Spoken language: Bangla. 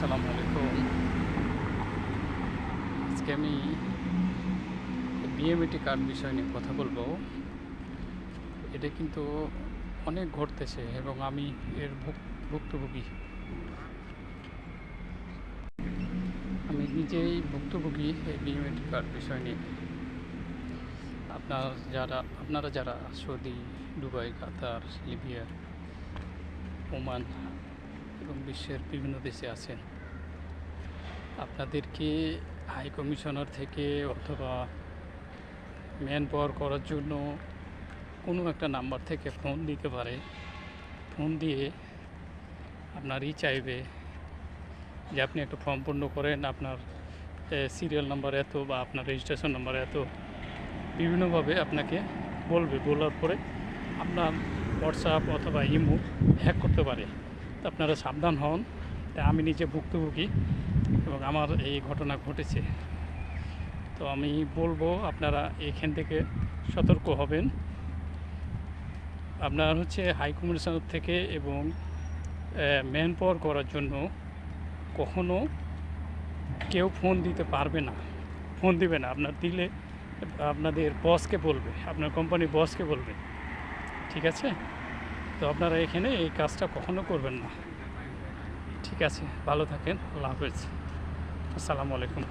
আসসালামু আলাইকুম। আজকে আমি বিএমইটি কার্ড বিষয় নিয়ে কথা বলবো। এটা কিন্তু অনেক ঘটতেছে এবং আমি এর ভুক্তভোগী। আমি নিজেই ভুক্তভোগী এই বিএমইটি কার্ড বিষয় নিয়ে। আপনারা যারা সৌদি, দুবাই, কাতার, লিবিয়া, ওমান এবং বিশ্বের বিভিন্ন দেশে আছেন, আপনাদেরকে হাই কমিশনার থেকে অথবা ম্যান পাওয়ার করার জন্য কোনো একটা নাম্বার থেকে ফোন দিতে পারে। ফোন দিয়ে আপনারই চাইবে যে আপনি একটা ফর্ম পূর্ণ করেন, আপনার সিরিয়াল নাম্বার এত বা আপনার রেজিস্ট্রেশন নাম্বার এত, বিভিন্নভাবে আপনাকে বলার পরে আপনার হোয়াটসঅ্যাপ অথবা ইমো হ্যাক করতে পারে। তো আপনারা সাবধান হন। তাই আমি নিজে ভুক্তভোগী এবং আমার এই ঘটনা ঘটেছে। তো আমি বলবো আপনারা এখান থেকে সতর্ক হবেন। আপনার হাই কমিশনার থেকে এবং ম্যান পাওয়ার করার জন্য কখনো কেউ ফোন দিতে পারবে না, ফোন দিবে না। আপনার দিলে আপনাদের বসকে বলবে, আপনার কোম্পানির বসকে বলবে, ঠিক আছে? তো আপনারা এখানে এই কাজটা কখনো করবেন না, ঠিক আছে? ভালো থাকেন, আল্লাহ হাফেজ, আসসালামু আলাইকুম।